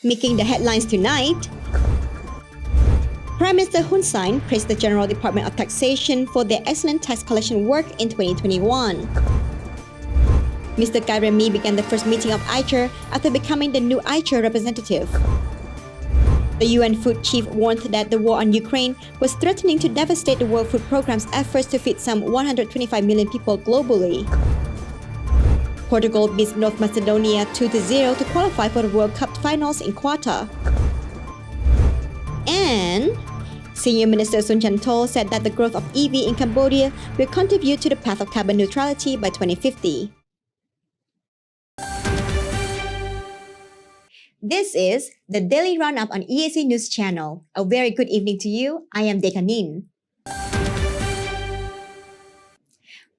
Making the headlines tonight, Prime Minister Hun Sen praised the General Department of Taxation for their excellent tax collection work in 2021. Mr. Cai Remi began the first meeting of ICHR after becoming the new ICHR representative. The UN Food Chief warned that the war on Ukraine was threatening to devastate the World Food Programme's efforts to feed some 125 million people globally. Portugal beats North Macedonia 2-0 to qualify for the World Cup finals in Qatar. And Senior Minister Sun Chantol said that the growth of EV in Cambodia will contribute to the path of carbon neutrality by 2050. This is the Daily Roundup on EAC News Channel. A very good evening to you. I am Dekanin.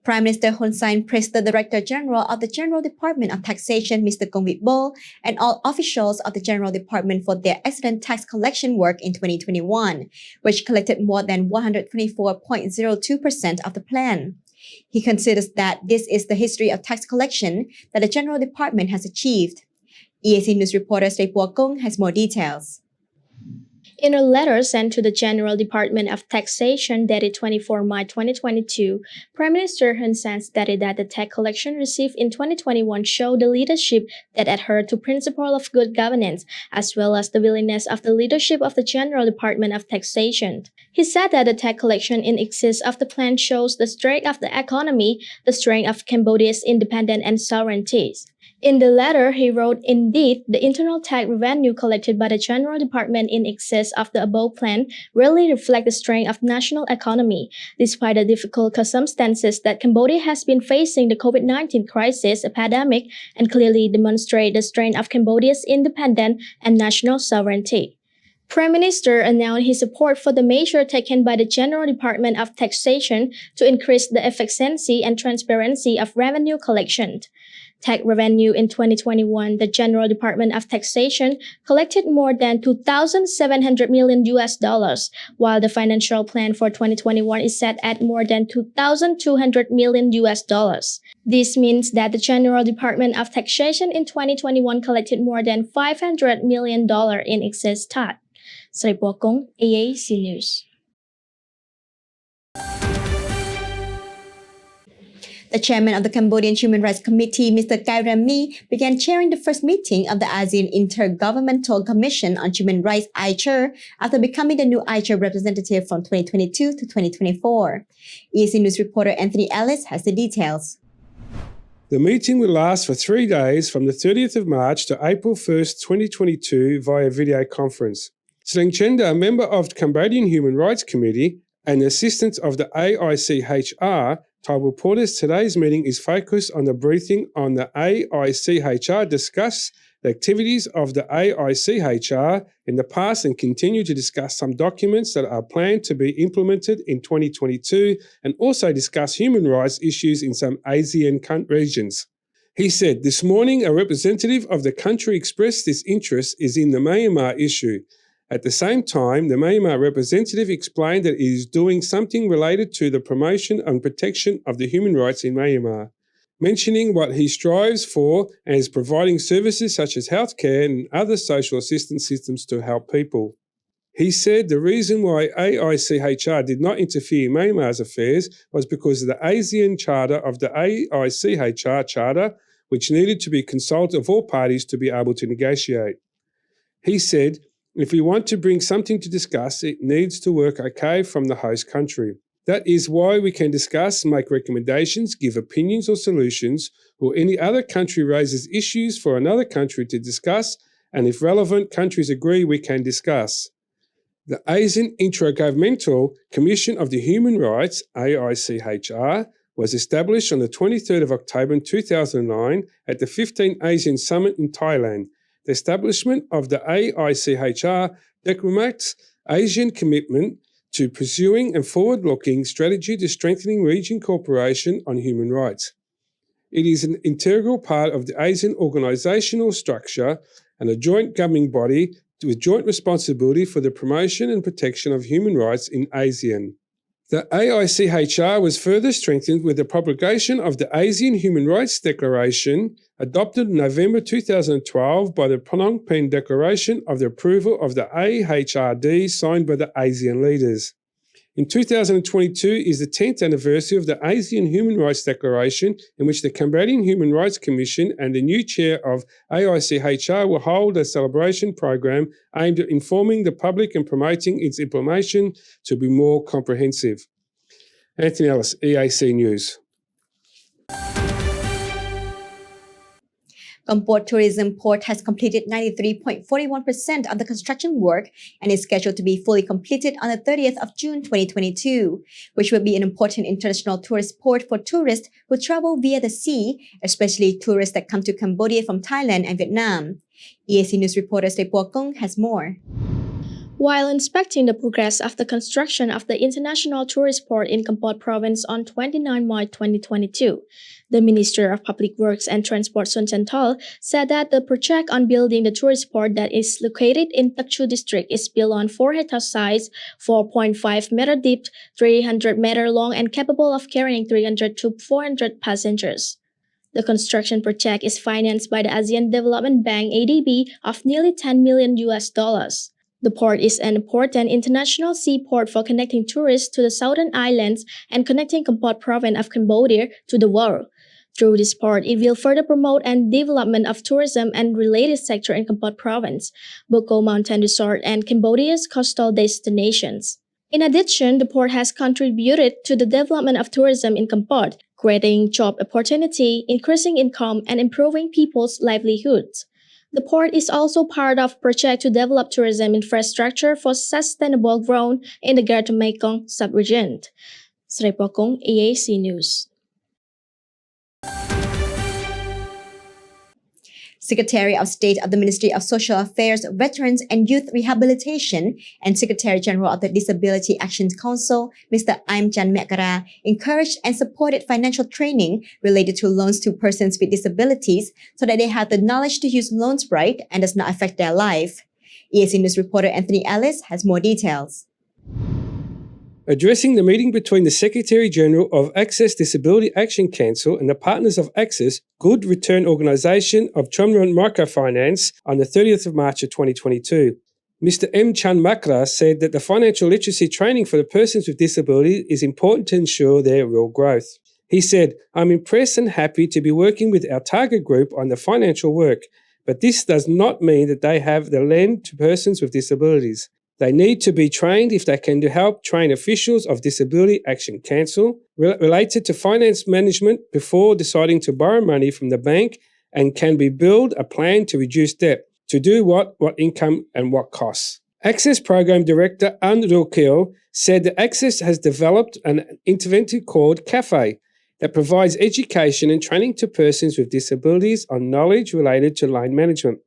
Prime Minister Hun Sen praised the Director General of the General Department of Taxation, Mr. Kongvit Bo, and all officials of the General Department for their excellent tax collection work in 2021, which collected more than 124.02% of the plan. He considers that this is the history of tax collection that the General Department has achieved. EAC News reporter Sri Puakong has more details. In a letter sent to the General Department of Taxation dated 24 March 2022, Prime Minister Hun Sen stated that the tax collection received in 2021 showed the leadership that adhered to principle of good governance, as well as the willingness of the leadership of the General Department of Taxation. He said that the tax collection in excess of the plan shows the strength of the economy, the strength of Cambodia's independence and sovereignty. In the letter, he wrote, "Indeed, the internal tax revenue collected by the General Department in excess of the above plan really reflect the strength of national economy. Despite the difficult circumstances that Cambodia has been facing the COVID-19 crisis epidemic and clearly demonstrate the strength of Cambodia's independence and national sovereignty." Prime Minister announced his support for the measure taken by the General Department of Taxation to increase the efficiency and transparency of revenue collection. Tax revenue in 2021, the General Department of Taxation collected more than $2,700 million, while the financial plan for 2021 is set at more than $2,200 million. This means that the General Department of Taxation in 2021 collected more than $500 million in excess tax. Sri Puakong, EAC News. The chairman of the Cambodian Human Rights Committee, Mr. Cai Remi, began chairing the first meeting of the ASEAN Intergovernmental Commission on Human Rights ICHR after becoming the new ICHR representative from 2022 to 2024. EAC News reporter Anthony Ellis has the details. The meeting will last for 3 days from the 30th of March to April 1st, 2022 via video conference. Sling Chenda, a member of the Cambodian Human Rights Committee and assistant of the AICHR, told reporters today's meeting is focused on the briefing on the AICHR, discuss the activities of the AICHR in the past and continue to discuss some documents that are planned to be implemented in 2022 and also discuss human rights issues in some ASEAN regions. He said, "This morning a representative of the country expressed this interest is in the Myanmar issue. At the same time, the Myanmar representative explained that it is doing something related to the promotion and protection of the human rights in Myanmar, mentioning what he strives for and is providing services such as healthcare and other social assistance systems to help people." He said the reason why AICHR did not interfere in Myanmar's affairs was because of the ASEAN Charter of the AICHR Charter, which needed to be consulted of all parties to be able to negotiate. He said, "If we want to bring something to discuss, it needs to work okay from the host country. That is why we can discuss, make recommendations, give opinions or solutions, or any other country raises issues for another country to discuss, and if relevant countries agree, we can discuss." The ASEAN Intergovernmental Commission of the Human Rights, AICHR, was established on the 23rd of October 2009 at the 15th ASEAN Summit in Thailand. The establishment of the AICHR demonstrates ASEAN commitment to pursuing a forward-looking strategy to strengthening regional cooperation on human rights. It is an integral part of the ASEAN organisational structure and a joint governing body with joint responsibility for the promotion and protection of human rights in ASEAN. The AICHR was further strengthened with the promulgation of the ASEAN Human Rights Declaration, adopted in November 2012 by the Phnom Penh Declaration of the approval of the AHRD signed by the ASEAN leaders. In 2022 is the 10th anniversary of the ASEAN Human Rights Declaration, in which the Cambodian Human Rights Commission and the new chair of AICHR will hold a celebration program aimed at informing the public and promoting its implementation to be more comprehensive. Anthony Ellis, EAC News. Kampot Tourism Port has completed 93.41% of the construction work and is scheduled to be fully completed on the 30th of June 2022, which will be an important international tourist port for tourists who travel via the sea, especially tourists that come to Cambodia from Thailand and Vietnam. EAC News reporter Stay Kong has more. While inspecting the progress of the construction of the International Tourist Port in Kampot Province on 29 March 2022, the Minister of Public Works and Transport Sun Chantal said that the project on building the tourist port that is located in Takchu district is built on 4 hectare size, 4.5 meter deep, 300 meter long and capable of carrying 300 to 400 passengers. The construction project is financed by the ASEAN Development Bank ADB of nearly $10 million. The port is an important international seaport for connecting tourists to the southern islands and connecting Kampot province of Cambodia to the world. Through this port, it will further promote and development of tourism and related sector in Kampot province, Boko Mountain Resort, and Cambodia's coastal destinations. In addition, the port has contributed to the development of tourism in Kampot, creating job opportunity, increasing income, and improving people's livelihoods. The port is also part of project to develop tourism infrastructure for sustainable growth in the Greater Mekong sub-region. Srepokong, EAC News. Secretary of State of the Ministry of Social Affairs, Veterans and Youth Rehabilitation and Secretary General of the Disability Action Council, Mr. Aim Chan Mekara, encouraged and supported financial training related to loans to persons with disabilities so that they have the knowledge to use loans right and does not affect their life. EAC News reporter Anthony Ellis has more details. Addressing the meeting between the Secretary-General of Access Disability Action Council and the partners of Access Good Return Organisation of Chomron Microfinance on the 30th of March of 2022, Mr. M. Chan Makra said that the financial literacy training for the persons with disability is important to ensure their real growth. He said, "I'm impressed and happy to be working with our target group on the financial work, but this does not mean that they have the lend to persons with disabilities. They need to be trained if they can help train officials of Disability Action Council related to finance management before deciding to borrow money from the bank and can be build a plan to reduce debt, to do what income and what costs." Access Program Director An Rokil said that Access has developed an intervention called CAFE that provides education and training to persons with disabilities on knowledge related to loan management,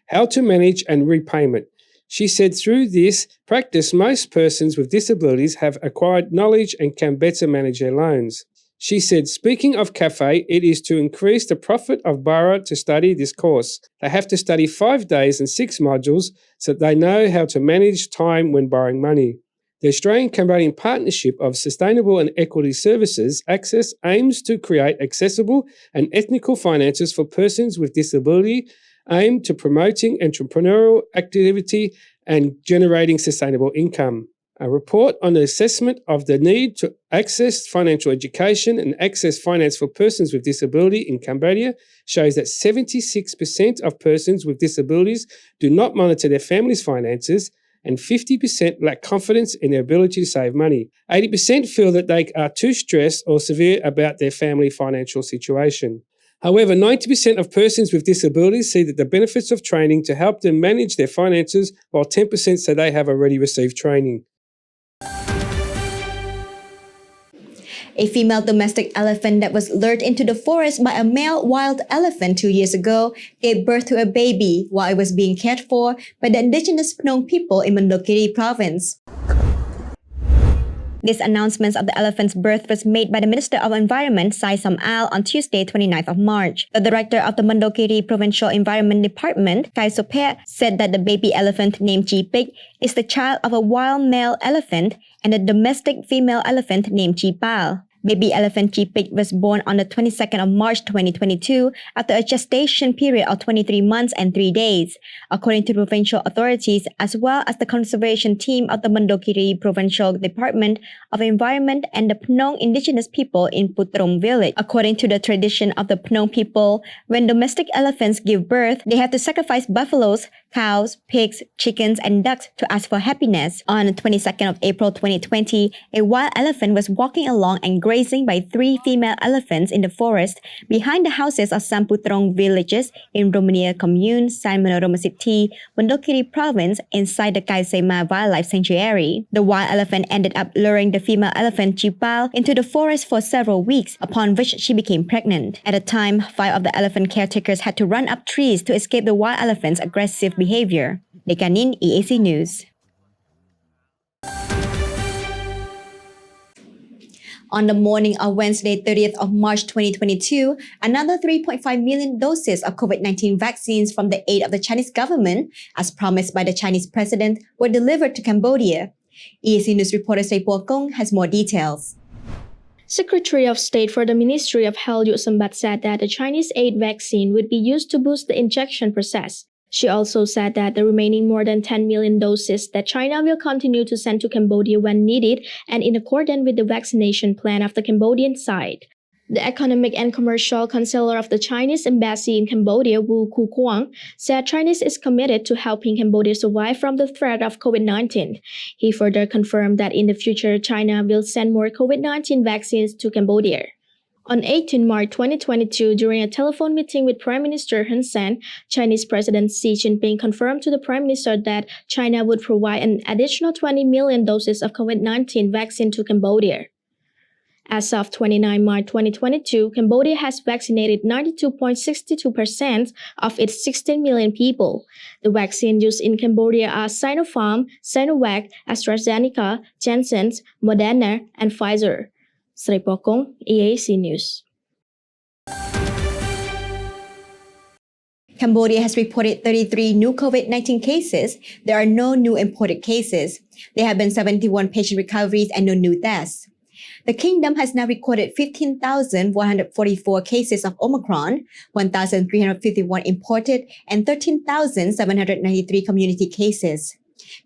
how to manage and repayment. She said through this practice, most persons with disabilities have acquired knowledge and can better manage their loans. She said, speaking of CAFE, it is to increase the profit of borrower to study this course. They have to study 5 days and 6 modules so that they know how to manage time when borrowing money. The Australian-Cambodian Partnership of Sustainable and Equity Services, Access, aims to create accessible and ethical finances for persons with disability, aimed to promoting entrepreneurial activity and generating sustainable income. A report on the assessment of the need to access financial education and access finance for persons with disability in Cambodia shows that 76% of persons with disabilities do not monitor their family's finances and 50% lack confidence in their ability to save money. 80% feel that they are too stressed or severe about their family financial situation. However, 90% of persons with disabilities see that the benefits of training to help them manage their finances, while 10% say they have already received training. A female domestic elephant that was lured into the forest by a male wild elephant 2 years ago gave birth to a baby while it was being cared for by the indigenous Phnom people in Mondulkiri province. This announcement of the elephant's birth was made by the Minister of Environment, Sai Som-al, on Tuesday, 29th of March. The director of the Mondulkiri Provincial Environment Department, Kai Sopet, said that the baby elephant named Jipik is the child of a wild male elephant and a domestic female elephant named Jipal. Baby elephant Jipik was born on the 22nd of March 2022 after a gestation period of 23 months and 3 days, according to provincial authorities as well as the conservation team of the Mondulkiri Provincial Department of Environment and the Phnong indigenous people in Putrom village. According to the tradition of the Phnong people, when domestic elephants give birth, they have to sacrifice buffaloes, cows, pigs, chickens, and ducks to ask for happiness. On the 22nd of April 2020, a wild elephant was walking along and grazing by 3 female elephants in the forest behind the houses of some Putrong villages in Romania Commune, San Manoroma City, Mondulkiri Province, inside the Kaisema Wildlife Sanctuary. The wild elephant ended up luring the female elephant Jipal into the forest for several weeks, upon which she became pregnant. At the time, 5 of the elephant caretakers had to run up trees to escape the wild elephant's aggressive behavior. Dekanin, EAC News. On the morning of Wednesday, 30th of March 2022, another 3.5 million doses of COVID-19 vaccines from the aid of the Chinese government, as promised by the Chinese president, were delivered to Cambodia. EAC News reporter Saipo Kong has more details. Secretary of State for the Ministry of Health Yu Sambat said that the Chinese aid vaccine would be used to boost the injection process. She also said that the remaining more than 10 million doses that China will continue to send to Cambodia when needed and in accordance with the vaccination plan of the Cambodian side. The Economic and Commercial Counselor of the Chinese Embassy in Cambodia, Wu Kukwang, said China is committed to helping Cambodia survive from the threat of COVID-19. He further confirmed that in the future, China will send more COVID-19 vaccines to Cambodia. On 18 March 2022, during a telephone meeting with Prime Minister Hun Sen, Chinese President Xi Jinping confirmed to the Prime Minister that China would provide an additional 20 million doses of COVID-19 vaccine to Cambodia. As of 29 March 2022, Cambodia has vaccinated 92.62% of its 16 million people. The vaccine used in Cambodia are Sinopharm, Sinovac, AstraZeneca, Janssen, Moderna, and Pfizer. Sri Pokong, EAC News. Cambodia has reported 33 new COVID-19 cases. There are no new imported cases. There have been 71 patient recoveries and no new deaths. The kingdom has now recorded 15,144 cases of Omicron, 1,351 imported, and 13,793 community cases.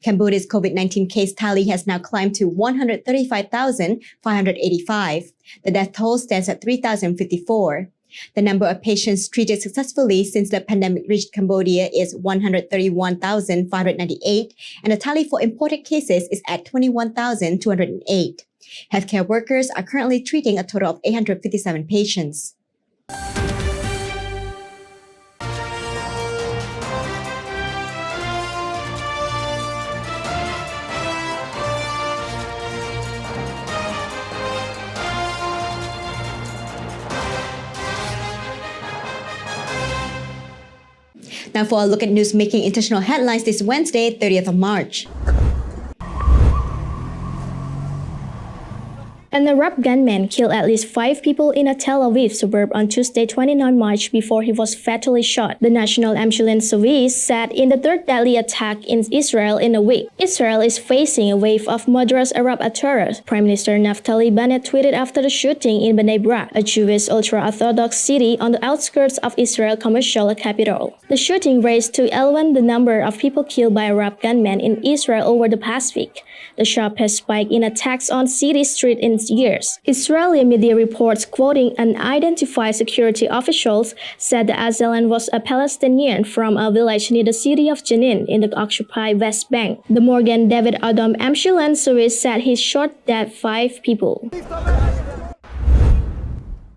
Cambodia's COVID-19 case tally has now climbed to 135,585. The death toll stands at 3,054. The number of patients treated successfully since the pandemic reached Cambodia is 131,598, and the tally for imported cases is at 21,208. Healthcare workers are currently treating a total of 857 patients. Now for a look at news-making international headlines this Wednesday, 30th of March. An Arab gunman killed at least 5 people in a Tel Aviv suburb on Tuesday, 29 March before he was fatally shot. The National Ambulance Service said in the third deadly attack in Israel in a week. Israel is facing a wave of moderate Arab terror. Prime Minister Naftali Bennett tweeted after the shooting in Bnei Brak, a Jewish ultra-Orthodox city on the outskirts of Israel's commercial capital. The shooting raised to 11 the number of people killed by Arab gunmen in Israel over the past week. The sharpest spike in attacks on city streets in years. Israeli media reports quoting unidentified security officials said the assailant was a Palestinian from a village near the city of Jenin in the occupied West Bank. The Morgan David Adom Ambulance Service said he shot dead 5 people.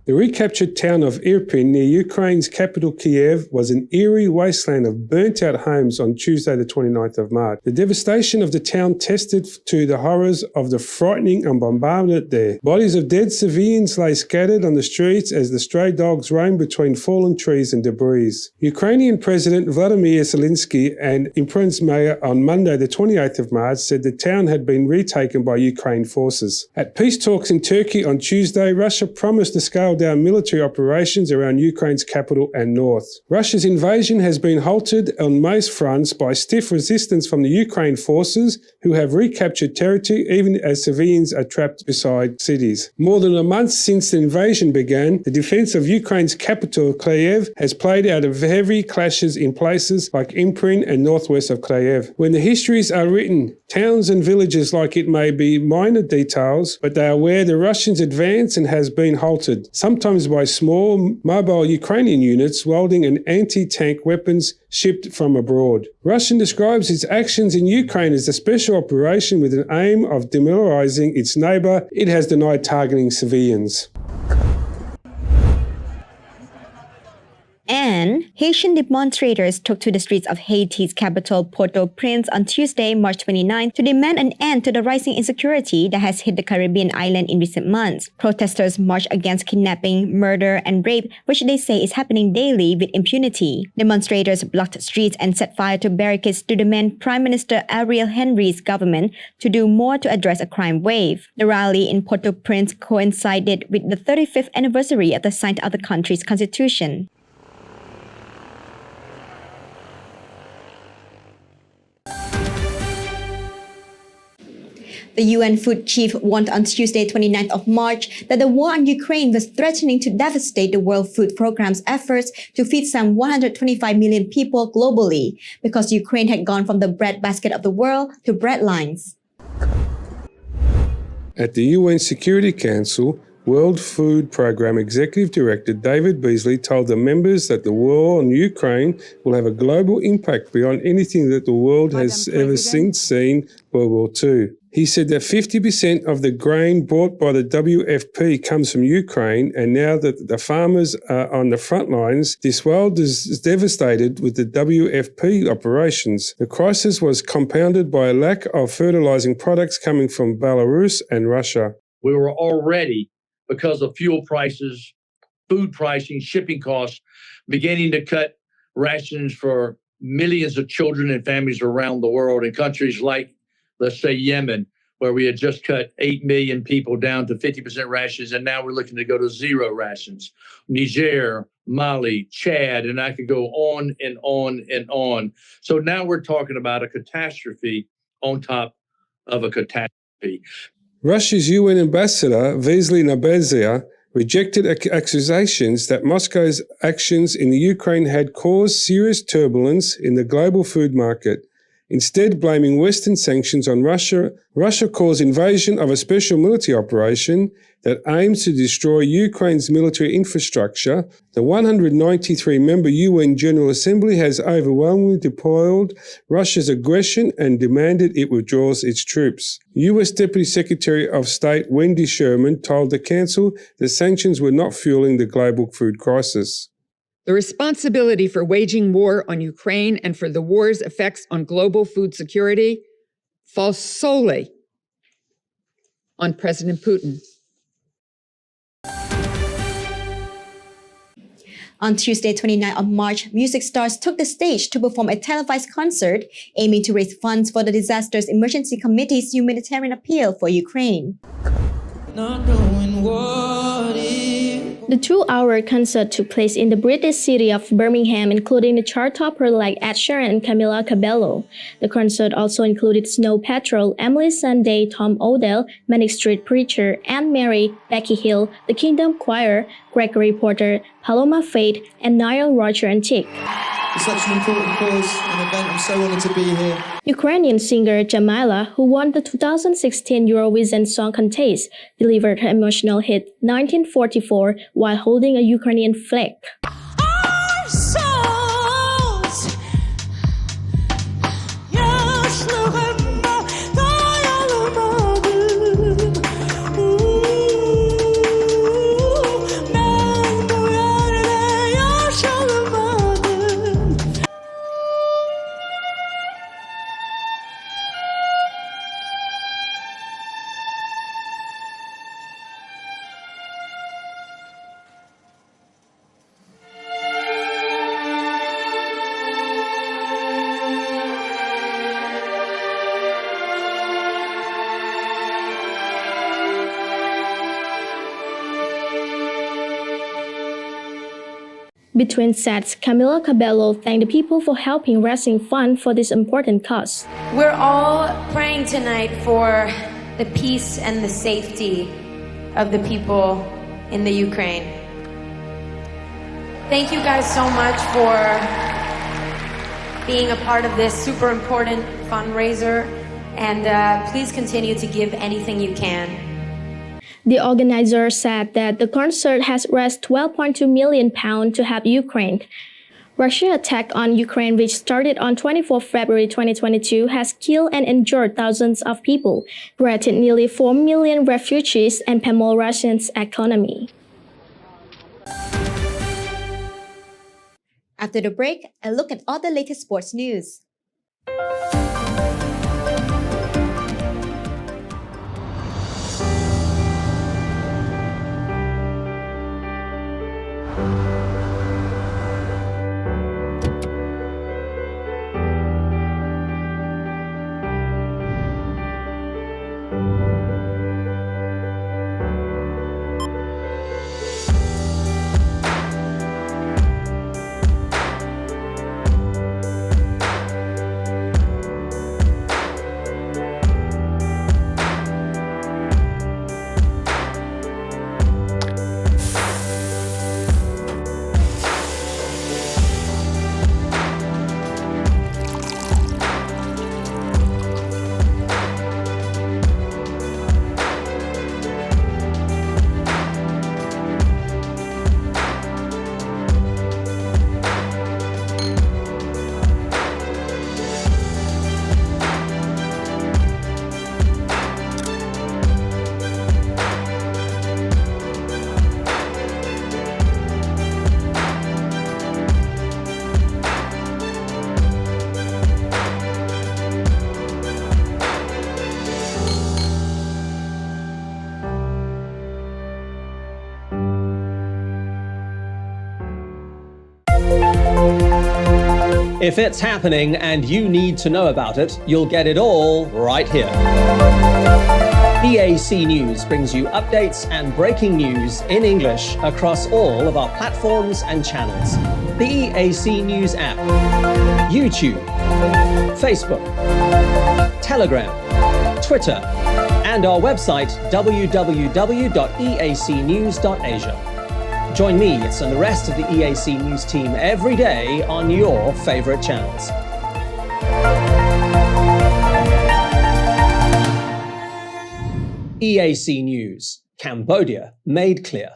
The recaptured town of Irpin near Ukraine's capital Kiev was an eerie wasteland of burnt-out homes on Tuesday the 29th of March. The devastation of the town tested to the horrors of the frightening bombardment there. Bodies of dead civilians lay scattered on the streets as the stray dogs roamed between fallen trees and debris. Ukrainian President Vladimir Zelensky and Irpin's mayor on Monday the 28th of March said the town had been retaken by Ukraine forces. At peace talks in Turkey on Tuesday, Russia promised to scale down military operations around Ukraine's capital and north. Russia's invasion has been halted on most fronts by stiff resistance from the Ukraine forces, who have recaptured territory even as civilians are trapped beside cities. More than a month since the invasion began, the defense of Ukraine's capital, Kyiv, has played out of heavy clashes in places like Irpin and northwest of Kyiv. When the histories are written, towns and villages like it may be minor details, but they are where the Russians advance and has been halted, sometimes by small mobile Ukrainian units wielding an anti-tank weapons shipped from abroad. Russia describes its actions in Ukraine as a special operation with an aim of demilitarizing its neighbor. It has denied targeting civilians. And Haitian demonstrators took to the streets of Haiti's capital, Port-au-Prince, on Tuesday, March 29, to demand an end to the rising insecurity that has hit the Caribbean island in recent months. Protesters marched against kidnapping, murder, and rape, which they say is happening daily with impunity. Demonstrators blocked streets and set fire to barricades to demand Prime Minister Ariel Henry's government to do more to address a crime wave. The rally in Port-au-Prince coincided with the 35th anniversary of the signing of the country's constitution. The UN food chief warned on Tuesday, 29th of March, that the war on Ukraine was threatening to devastate the World Food Programme's efforts to feed some 125 million people globally, because Ukraine had gone from the breadbasket of the world to breadlines. At the UN Security Council, World Food Programme Executive Director David Beasley told the members that the war on Ukraine will have a global impact beyond anything that the world has ever since seen World War II. He said that 50% of the grain bought by the WFP comes from Ukraine, and now that the farmers are on the front lines, this world is devastated with the WFP operations. The crisis was compounded by a lack of fertilizing products coming from Belarus and Russia. We were already, because of fuel prices, food pricing, shipping costs, beginning to cut rations for millions of children and families around the world in countries like, let's say, Yemen, where we had just cut 8 million people down to 50% rations, and now we're looking to go to zero rations. Niger, Mali, Chad, and I could go on and on and on. So now we're talking about a catastrophe on top of a catastrophe. Russia's UN ambassador, Vesely Nabezia, rejected accusations that Moscow's actions in the Ukraine had caused serious turbulence in the global food market. Instead, blaming Western sanctions on Russia, Russia calls invasion of a special military operation that aims to destroy Ukraine's military infrastructure. The 193-member UN General Assembly has overwhelmingly deplored Russia's aggression and demanded it withdraws its troops. US Deputy Secretary of State Wendy Sherman told the Council that sanctions were not fueling the global food crisis. The responsibility for waging war on Ukraine and for the war's effects on global food security falls solely on President Putin. On Tuesday, 29th of March, music stars took the stage to perform a televised concert aiming to raise funds for the Disasters Emergency Committee's humanitarian appeal for Ukraine. Not knowing what The 2-hour concert took place in the British city of Birmingham, including the chart topper like Ed Sheeran and Camila Cabello. The concert also included Snow Patrol, Emily Sandé, Tom Odell, Manic Street Preacher, Anne Mary, Becky Hill, The Kingdom Choir, Gregory Porter, Paloma Faith, and Niall Roger and Chick. It's such an important cause, an event. I'm so honored to be here. Ukrainian singer Jamila, who won the 2016 Eurovision Song Contest, delivered her emotional hit 1944 while holding a Ukrainian flag. Our souls, yes, Between sets, Camila Cabello thanked the people for helping raising funds for this important cause. We're all praying tonight for the peace and the safety of the people in the Ukraine. Thank you guys so much for being a part of this super important fundraiser, and please continue to give anything you can. The organizer said that the concert has raised £12.2 million to help Ukraine. Russian attack on Ukraine, which started on 24 February 2022, has killed and injured thousands of people, created nearly 4 million refugees, and pummeled Russia's economy. After the break, a look at all the latest sports news. If it's happening and you need to know about it, you'll get it all right here. EAC News brings you updates and breaking news in English across all of our platforms and channels. The EAC News app, YouTube, Facebook, Telegram, Twitter, and our website www.eacnews.asia. Join me and the rest of the EAC News team every day on your favorite channels. EAC News, Cambodia made clear.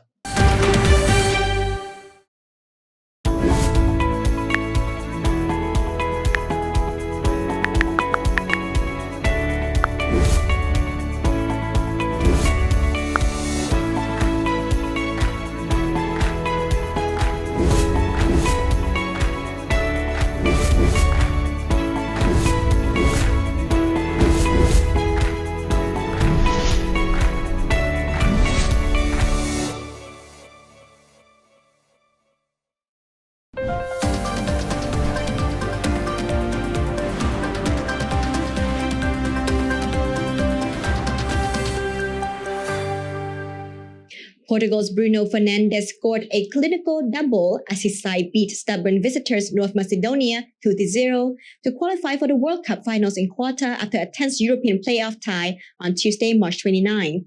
Portugal's Bruno Fernandes scored a clinical double as his side beat stubborn visitors North Macedonia 2-0 to qualify for the World Cup finals in Qatar after a tense European playoff tie on Tuesday, March 29.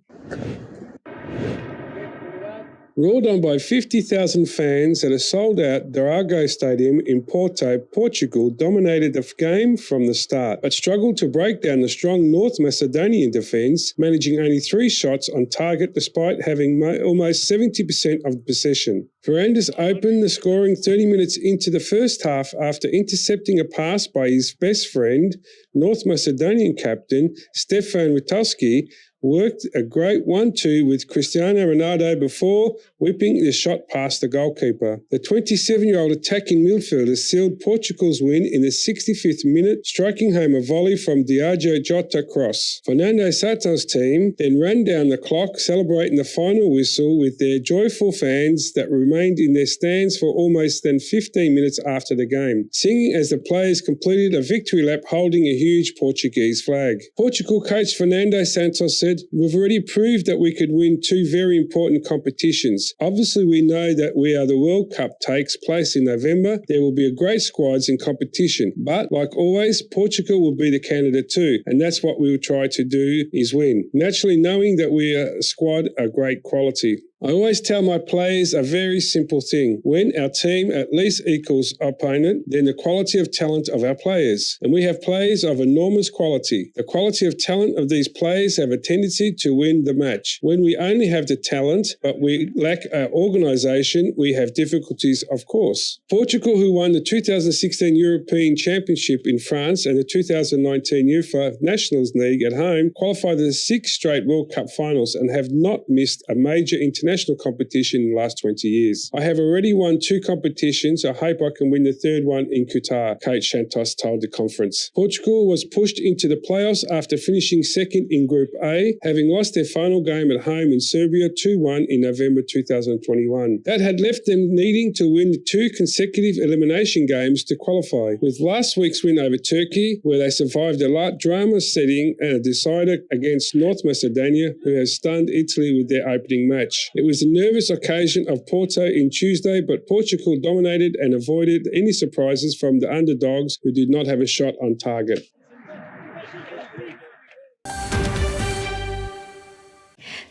Roared on by 50,000 fans at a sold-out Dragao Stadium in Porto, Portugal dominated the game from the start, but struggled to break down the strong North Macedonian defence, managing only 3 shots on target despite having almost 70% of possession. Fernandes opened the scoring 30 minutes into the first half after intercepting a pass by his best friend, North Macedonian captain Stefan Witowski, worked a great 1-2 with Cristiano Ronaldo before whipping the shot past the goalkeeper. The 27-year-old attacking midfielder sealed Portugal's win in the 65th minute, striking home a volley from Diogo Jota cross. Fernando Santos' team then ran down the clock, celebrating the final whistle with their joyful fans that remained in their stands for almost 15 minutes after the game, singing as the players completed a victory lap holding a huge Portuguese flag. Portugal coach Fernando Santos said said, we've already proved that we could win two very important competitions. Obviously, we know that where the World Cup takes place in November, there will be a great squads in competition. But like always, Portugal will be the candidate too. And that's what we will try to do, is win. Naturally, knowing that we are a squad of great quality. I always tell my players a very simple thing. When our team at least equals opponent, then the quality of talent of our players. And we have players of enormous quality. The quality of talent of these players have a tendency to win the match. When we only have the talent, but we lack our organisation, we have difficulties, of course. Portugal, who won the 2016 European Championship in France and the 2019 UEFA Nations League at home, qualified to the 6 straight World Cup finals and have not missed a major international competition in the last 20 years. I have already won 2 competitions. I hope I can win the 3rd one in Qatar, Kate Shantos told the conference. Portugal was pushed into the playoffs after finishing 2nd in Group A, having lost their final game at home in Serbia 2-1 in November 2021. That had left them needing to win 2 consecutive elimination games to qualify, with last week's win over Turkey, where they survived a light drama setting and a decider against North Macedonia, who has stunned Italy with their opening match. It was a nervous occasion of Porto in Tuesday, but Portugal dominated and avoided any surprises from the underdogs who did not have a shot on target.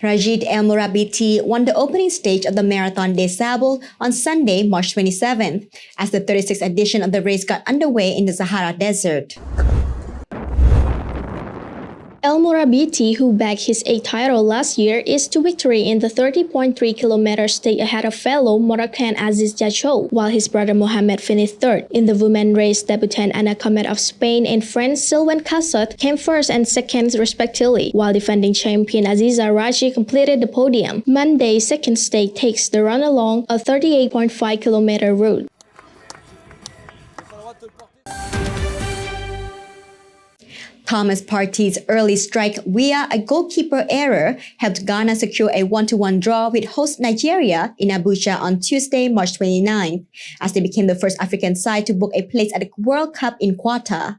Rajid El Morabiti won the opening stage of the Marathon des Sables on Sunday, March 27th, as the 36th edition of the race got underway in the Sahara Desert. El Morabiti, who bagged his 8th title last year, is to victory in the 30.3-kilometer stage ahead of fellow Moroccan Aziz Diacho, while his brother Mohamed finished 3rd. In the women's race, debutant Ana Comet of Spain and friend Sylvain Cassot came 1st and 2nd respectively, while defending champion Aziza Raji completed the podium. Monday's 2nd stage takes the run along a 38.5-kilometer route. Thomas Partey's early strike via a goalkeeper error helped Ghana secure a 1-1 draw with host Nigeria in Abuja on Tuesday, March 29th, as they became the first African side to book a place at the World Cup in Qatar.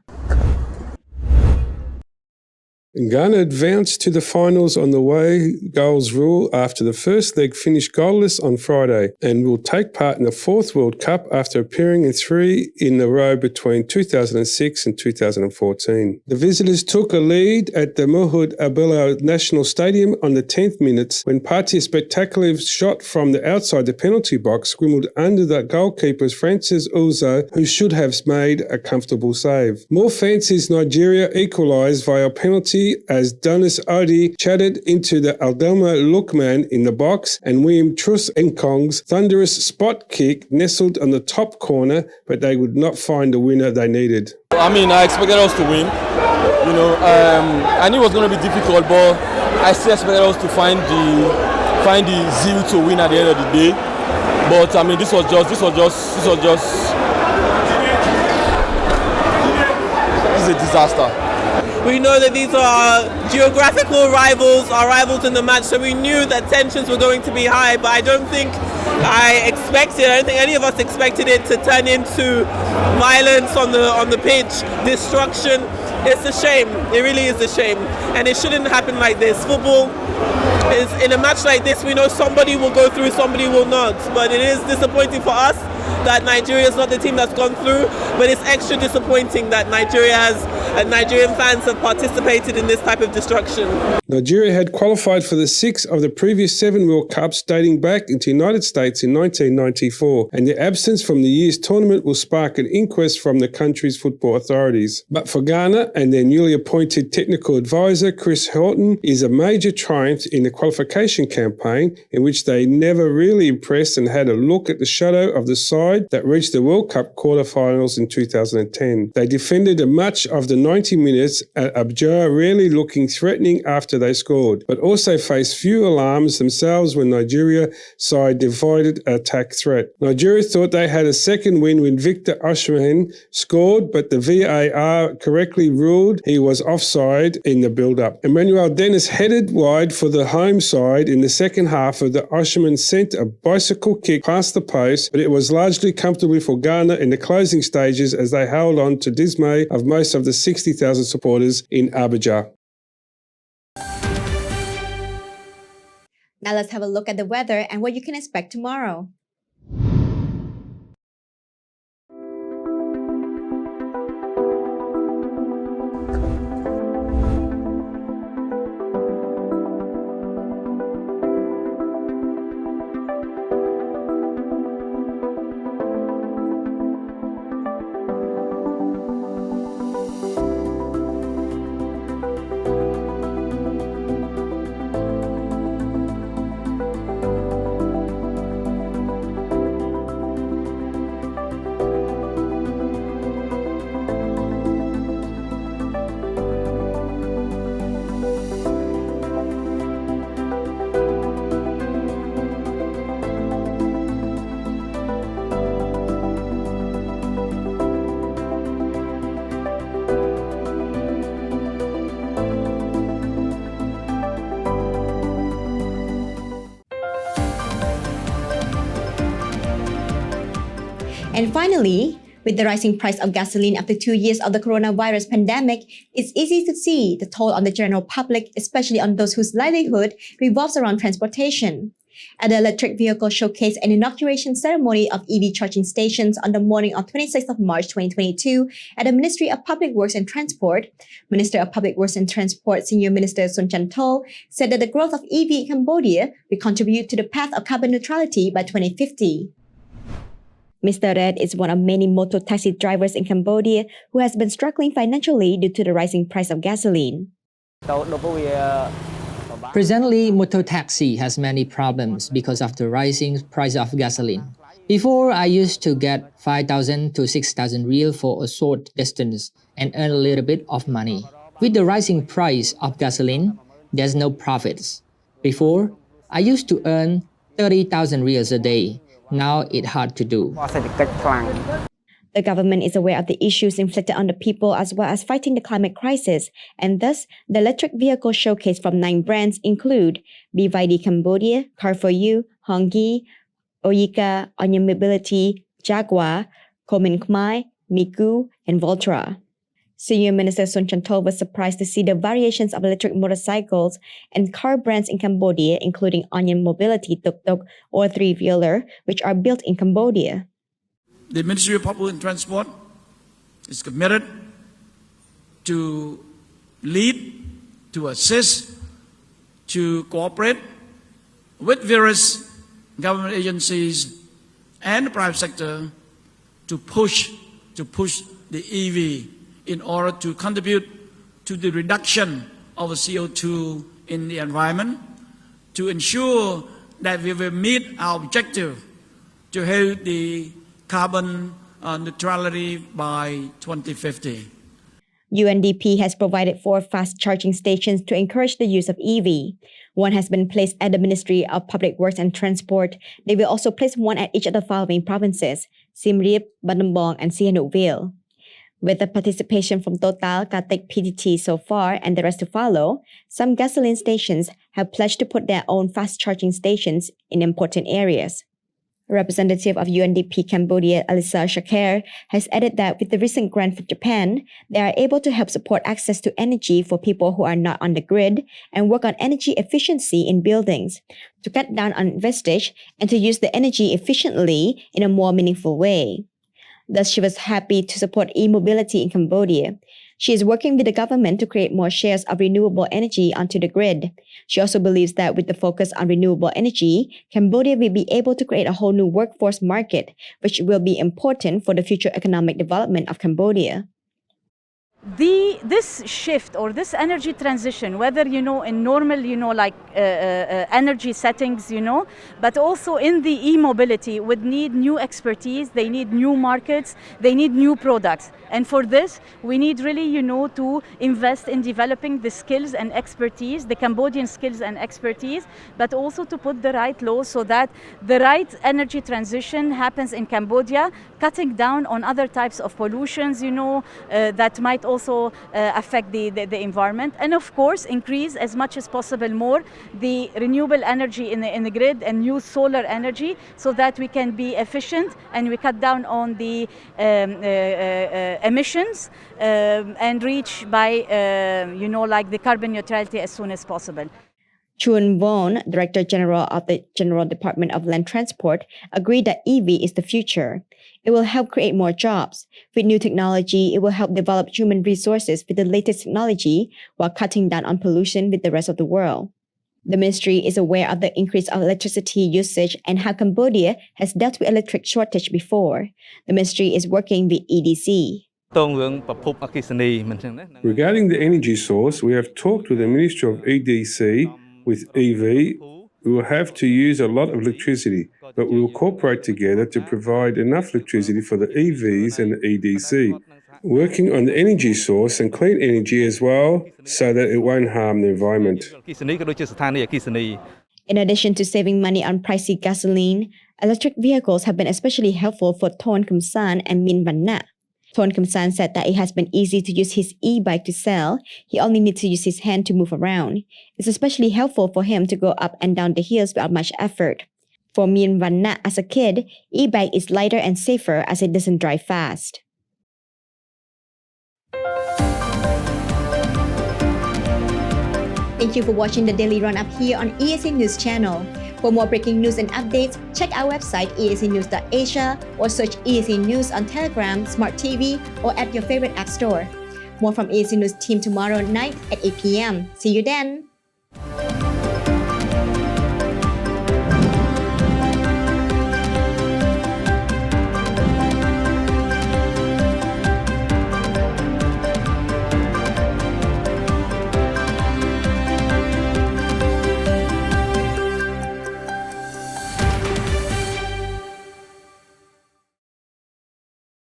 Ghana advanced to the finals on the away goals rule after the first leg finished goalless on Friday and will take part in the 4th World Cup after appearing in 3 in a row between 2006 and 2014. The visitors took a lead at the Mohud Abdullah National Stadium on the 10th minute when Partey spectacularly shot from the outside the penalty box squimbled under the goalkeeper's Francis Uzo, who should have made a comfortable save. More fancies Nigeria equalised via penalty as Donis Odi chatted into the Aldoma Lookman in the box and William Trus Nkong's thunderous spot kick nestled on the top corner, but they would not find the winner they needed. I expected us to win. I knew it was going to be difficult, but I still expected us to find the 0 to win at the end of the day. But this was a disaster. We know that these are our geographical rivals, our rivals in the match, so we knew that tensions were going to be high, but I don't think any of us expected it to turn into violence on the pitch, destruction. It's a shame. It really is a shame. And it shouldn't happen like this. Football is, in a match like this, we know somebody will go through, somebody will not. But it is disappointing for us that Nigeria is not the team that's gone through, but it's extra disappointing that Nigerian fans have participated in this type of destruction. Nigeria had qualified for the 6th of the previous 7 World Cups dating back into the United States in 1994, and their absence from the year's tournament will spark an inquest from the country's football authorities. But for Ghana and their newly appointed technical advisor, Chris Horton, is a major triumph in the qualification campaign in which they never really impressed and had a look at the shadow of the side that reached the World Cup quarterfinals in 2010. They defended much of the 90 minutes at Abuja, rarely looking threatening after they scored, but also faced few alarms themselves when Nigeria side divided attack threat. Nigeria thought they had a second win when Victor Osimhen scored, but the VAR correctly ruled he was offside in the build-up. Emmanuel Dennis headed wide for the home side in the second half of the Osimhen sent a bicycle kick past the post, but it was largely comfortably for Ghana in the closing stages as they held on to dismay of most of the 60,000 supporters in Abuja. Now let's have a look at the weather and what you can expect tomorrow. And finally, with the rising price of gasoline after 2 years of the coronavirus pandemic, it's easy to see the toll on the general public, especially on those whose livelihood revolves around transportation. At the Electric Vehicle Showcase and inauguration ceremony of EV charging stations on the morning of 26th of March 2022 at the Ministry of Public Works and Transport, Minister of Public Works and Transport Senior Minister Sun Chantol said that the growth of EV in Cambodia will contribute to the path of carbon neutrality by 2050. Mr. Red is one of many motor taxi drivers in Cambodia who has been struggling financially due to the rising price of gasoline. Presently, motor taxi has many problems because of the rising price of gasoline. Before, I used to get 5,000 to 6,000 real for a short distance and earn a little bit of money. With the rising price of gasoline, there's no profits. Before, I used to earn 30,000 reals a day. Now it's hard to do. The government is aware of the issues inflicted on the people as well as fighting the climate crisis, and thus the electric vehicle showcase from 9 brands include BYD Cambodia, Car4U, Hongi, Oyika, Onion Mobility, Jaguar, Komen Khmer, Miku, and Voltra. Senior Minister Sun Chantol was surprised to see the variations of electric motorcycles and car brands in Cambodia, including Onion Mobility Tuk Tuk or 3-wheeler, which are built in Cambodia. The Ministry of Public Transport is committed to lead, to assist, to cooperate with various government agencies and the private sector to push the EV in order to contribute to the reduction of CO2 in the environment, to ensure that we will meet our objective to have the carbon neutrality by 2050. UNDP has provided 4 fast charging stations to encourage the use of EV. One has been placed at the Ministry of Public Works and Transport. They will also place one at each of the following provinces: Siem Reap, Battambang, and Sihanoukville. With the participation from Total, Katek, PTT so far and the rest to follow, some gasoline stations have pledged to put their own fast charging stations in important areas. A representative of UNDP Cambodia, Alisa Shakir, has added that with the recent grant from Japan, they are able to help support access to energy for people who are not on the grid and work on energy efficiency in buildings, to cut down on wastage and to use the energy efficiently in a more meaningful way. Thus, she was happy to support e-mobility in Cambodia. She is working with the government to create more shares of renewable energy onto the grid. She also believes that with the focus on renewable energy, Cambodia will be able to create a whole new workforce market, which will be important for the future economic development of Cambodia. This shift or this energy transition, whether in normal like energy settings, but also in the e-mobility, would need new expertise. They need new markets. They need new products. And for this, we need really to invest in developing the skills and expertise, the Cambodian skills and expertise, but also to put the right laws so that the right energy transition happens in Cambodia, cutting down on other types of pollutions, that might also affect the environment, and of course increase as much as possible more the renewable energy in the grid and use solar energy so that we can be efficient and we cut down on the emissions and reach by like the carbon neutrality as soon as possible. Chuan Von, Director General of the General Department of Land Transport, agreed that EV is the future. It will help create more jobs. With new technology, it will help develop human resources with the latest technology while cutting down on pollution with the rest of the world. The ministry is aware of the increase of electricity usage and how Cambodia has dealt with electric shortage before. The ministry is working with EDC. Regarding the energy source, we have talked with the Ministry of EDC. With EV, we will have to use a lot of electricity, but we will cooperate together to provide enough electricity for the EVs and the EDC, working on the energy source and clean energy as well, so that it won't harm the environment. In addition to saving money on pricey gasoline, electric vehicles have been especially helpful for Thon Kum San and Min Van Na. Thon Kum San said that it has been easy to use his e-bike to sell. He only needs to use his hand to move around. It's especially helpful for him to go up and down the hills without much effort. For Min Van Na, as a kid, e-bike is lighter and safer as it doesn't drive fast. Thank you for watching the Daily Roundup here on EAC News Channel. For more breaking news and updates, check our website eacnews.asia or search EAC News on Telegram, Smart TV, or at your favorite app store. More from EAC News team tomorrow night at 8 p.m. See you then!